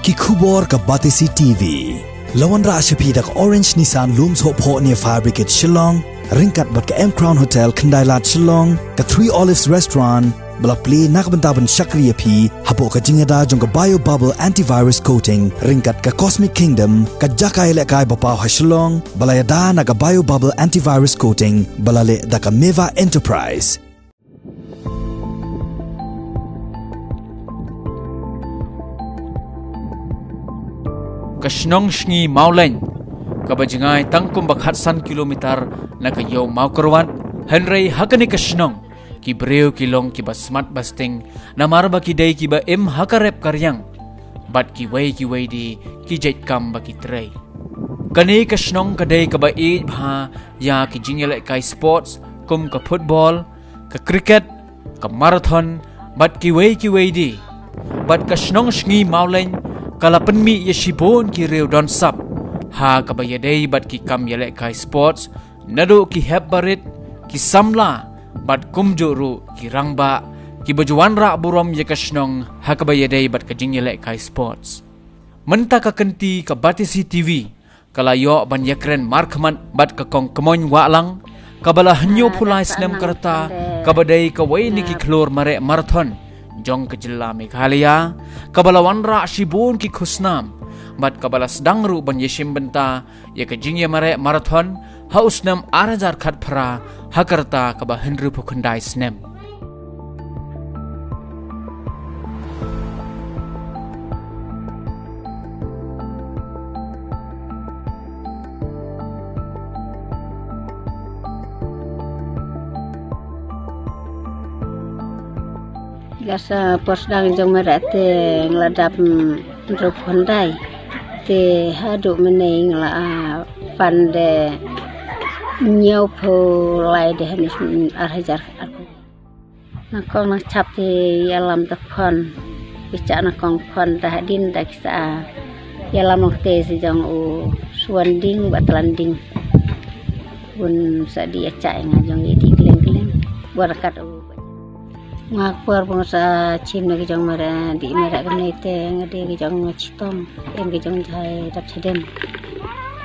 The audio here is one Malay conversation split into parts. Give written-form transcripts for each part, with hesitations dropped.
ki khubor ka Batisi TV. Lawan ra ashapi dak Orange Nissan Looms Hope Ho near Fire Brigade Shillong, ringkat bat ka M Crown Hotel Kendai Lat Shillong, ka Three Olives Restaurant, bala play nakbentaban Shakriya P, hapo ka jingada jong ka Bio Bubble Antivirus Coating, ringkat ka Cosmic Kingdom, ka Jakai Lekai Bapaw ha Shillong, bala yada na ka Bio Bubble Antivirus Coating, bala le da ka Meva Enterprise. Kashnong shngi mauleng kabajingai tangkum bakhatsan kilometer na kayo maukarwan Henry hakani kashnong ki breu kilong ki ba smart busting na marba ki day ki ba hakarep karyang bat ki way di ki jet kam ba ki tray kani kashnong kaday ka ba bha ya ki jingele kai sports kum ka football ka cricket ka marathon bat ki way di bat kashnong shngi mauleng kala penmi yeshibon ki reu don sap ha kabayadei bat ki kam yale kai sports nado ki heb barit ki samla bat kumjuru ki rangba ki bajuan ra burom yakashnong ha kabayadei bat ka jing yale kai sports menta ka kenti ka Batisi TV kala yo ban yakren markman bat ka kong kemoy walang kabala hanyo pulai snem karta kabadai ka waini ki klor mare marathon jong ke jilla Meghalaya kabala wanra shibun ki khusnam bat kabala sedang ru ban yeshim benta ya ke jingya mare marathon hausnam arajar khat phra hakarta kaba henru phukhandai snem Gasa posdang jong merate ngeladap untuk Hyundai te haduk meneng la pande nyau po lai de hanis arhajar aku nakong nak cap te yalam tekon bica nakong kon dah din dak sa yalam te sejong u suanding batlanding bun sadia cai ngajong di gleng-gleng barakat u ngapur pengusaha cim lagi jong mara di mara kenete ngade jong citom en jong jai dap ceden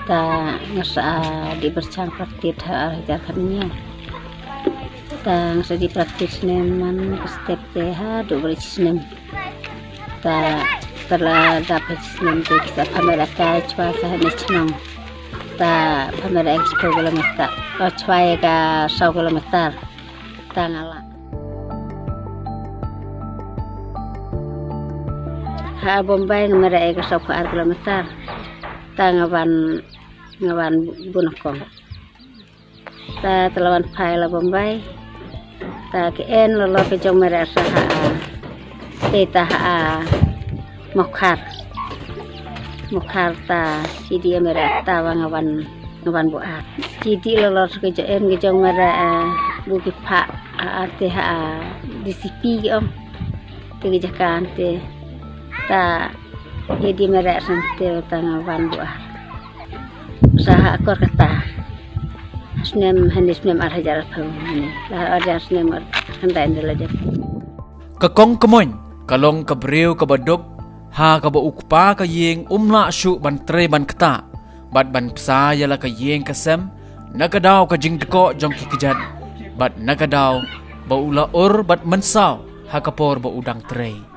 ta ngasa di bercang praktis ajar kannya ta ngasa di praktis neman step teh do berisnem ta telah dapat snem te kita kamera ka chwa sa nechnong ta kamera expo kilometer chwa ka 100 kilometer ta ngala ha Bombay ngamara ega 100 kilometer ta ngawan bunakong ta telawan pai la Bombay ta ke en lo ke jong mara saha te ta mokhar ta sidi mara ta ngawan buat sidi lo ke jong mara buki pa te disipi om te jakan te ta jadi merek santai tangawan buah usaha akor kata snem hanis nem arhajar phau ni la arhajar snem handai ndelaje kakong kemoy kalong kabreu kabadok ha kaba ukpa ka yeng umla shu ban tre ban kta bat ban psa yala ka yeng kasem nakadaw ka jing teko jong ki kejat bat nakadaw ba ula bat mensau ha kapor ba udang tre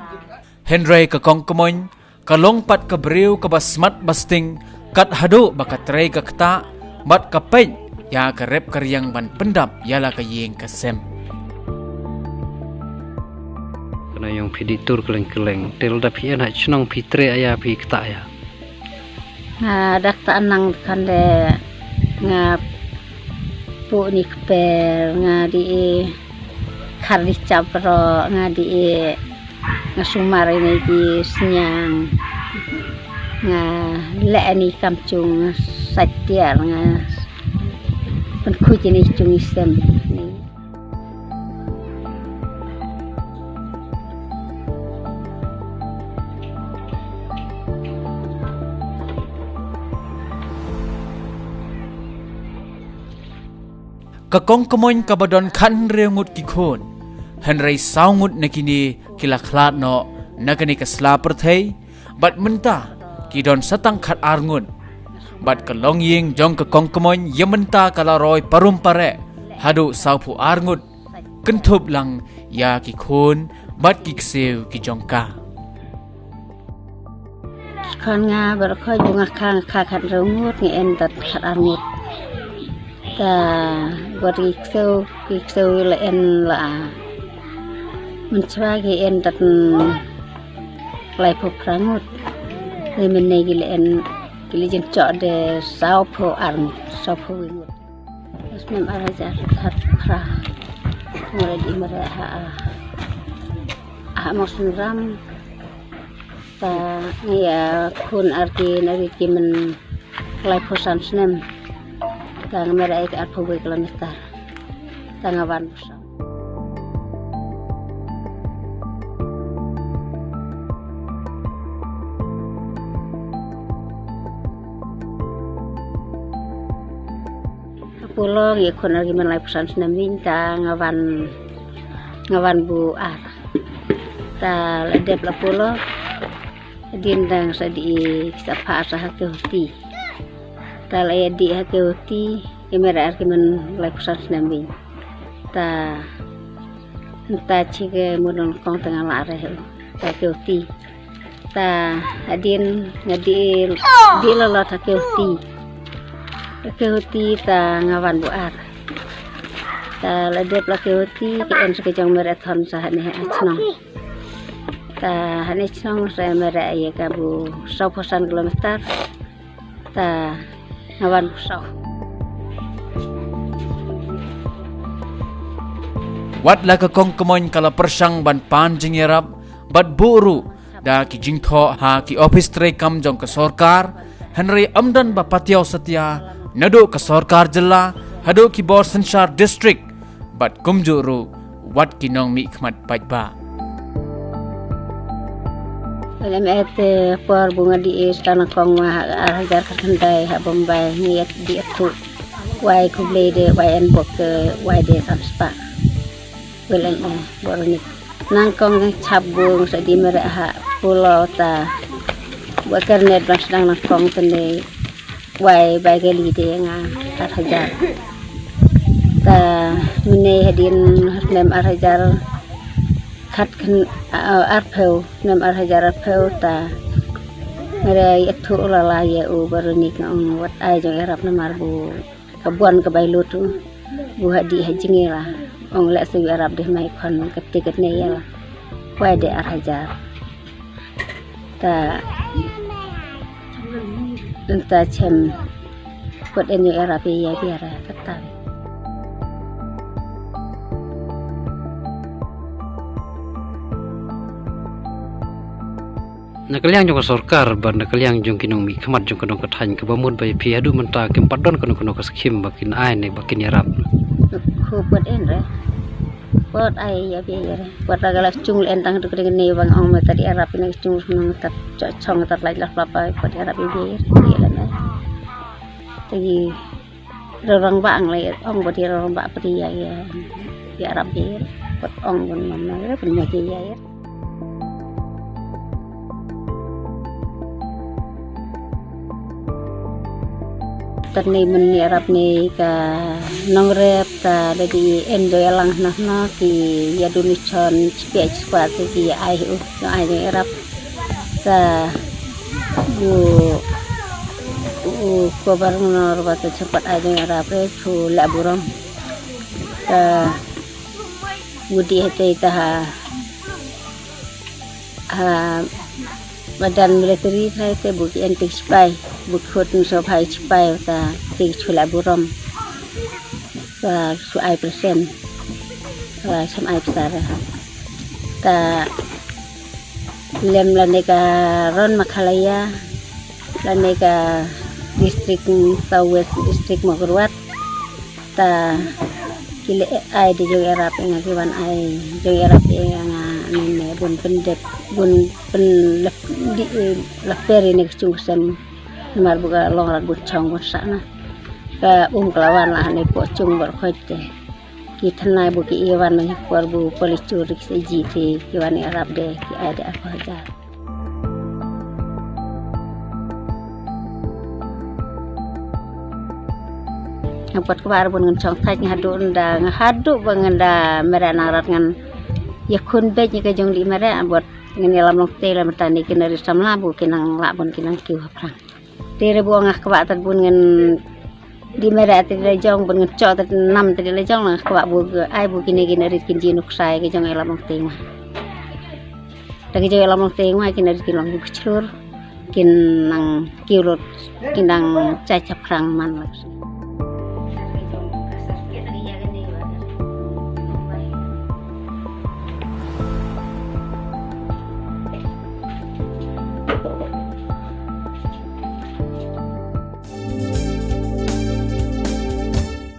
Henry kakong kemoy kalong pat kabreu ka basmat basting kat hado baka tray ka kta bat kapay ya karep karyang ban pendap yala ka yeng kasem kana yung piditur keleng-keleng tel da pian ha chnong pitre aya pi kta ya dak ta anang kande nga pu ni kper nga di khardi chapro nga di ngasumar ini di senyang nga leani kamcung satia nga penku jenis cung isem kakong kemoy kabadon kan rengut kikon Henry saungut nakini kila khlat no nakani kasla perthai bat menta ki don satang khat arngun bat kalong ying jong ke kong kemoy yementa kala roy parum pare hadu saupu arngut kentup lang ya ki khun bat ki kseu ki jongka kon nga ber khoi bunga khang kha khat rungut ngi en tat khat arngut ta bot ki kseu la en laมันชว่ากีเอ็นตัดไหลพบครั้งหมดเลยมันในกิเลนกิเลนเจาะเดสาวโพอาร์มสาวโพวิงterus mem araja hat pra mulai di mereka maksud ram ta ya kun arti nari kimenไหลposan snem ta mereka at po kilometer ta ngawan pulau ya kon lagi menlai pesan senaming ta ngawan bu ar ta ledep la pulau dindang sadi sapa asa hakeuti ta la di hakeuti emera ar kimen lai pesan senaming ta chige munong kong tengah lare ta hakeuti ta adin ngadi di la hakeuti kehoti ta ngawan buar ta ledep la kehoti ke en sekejang marathon sahane achnong ta hane achnong sa mara ya kabu 100 kilometer ta ngawan busau wat la ka kong kemoy kala persang ban pan jingerap bat buru da ki jingtho ha ki office tre kam jong ke sorkar Henry Amdan bapatiaw setia nado ke sorkar jela hado ki bor sensar district bat kumjuru wat kinong mi khmat paitba lem ete por bunga di istana kong ma ajar kendai ha bombay niat di tu wai kuble de wai en bok wai de samspa welen borni nang kong chabung sa di mere ha pulau ta buat kernet bang sedang nang kong tene wai bagali de nga arhajar ta mine hadin nem arhajar khat kan arpheu nem arhajar arpheu ta mere ethu lala ya u baruni ngong wat ai jong arab namar bu kabuan ke bailut bu hadi hajingela ong la su arab de mai khon ketik ne ya wai de arhajar ta entah cem buat enyo era biaya biara ketat. Nakaliang jong sorkar ban nakaliang jong kinong mi khamat jong kanong kathan ke bamun bai phi adu menta kem padon kanong kaskim bakin ai ne bakin yarap Khu buat en re. Buat ai ya biara. Buat agala chung en tang tu kene bang ong ma tadi arab ini chung nang tat chong tat lai la plapa buat arab biara. Tadi orang bang lagi ong buat orang bang peti ya Arab ya buat ong pun mana punya ya tadi meni Arab ni ka nongrep ta jadi enjoy lang na ki ya dunicon cepet squat ki ai no ai Arab ta bu kobar nor batu cepat aja Arab itu laburam ta budi hete ta badan military saya te buki antik spy bukut so pai spy ta tik chula buram ta su ai persen la sam ai besar ta lem la neka ron makhalaya la neka distrik Southwest distrik Mogorwat ta kile ai di jong Arab ngakiwan ai jong Arab yang nene bun pendep bun pen di laperi nek chung mar buka long rat but chong but sana ka kelawan lah ne po chung ber khoite ki thanai bu ki iwan ne por bu polis curik seji ti ki wani Arab de ki ada apa aja ngapot kebar bun ngan chong thai ngahadu banganda mera narat ngan yakun bej ni kajong li mera buat ngan lam long te lam tani kinari samla bu kinang labun kinang kiu haprang tere bu ngah kebak tat bun ngan di mera te jong bun ngan cho tat nam te jong lah kebak bu ai bu kinari kinji nuk sai ke jong lam long te mah Lagi jauh lam long te mah kinari kilong bu celur kinang kiu lot kinang cai caprang man lah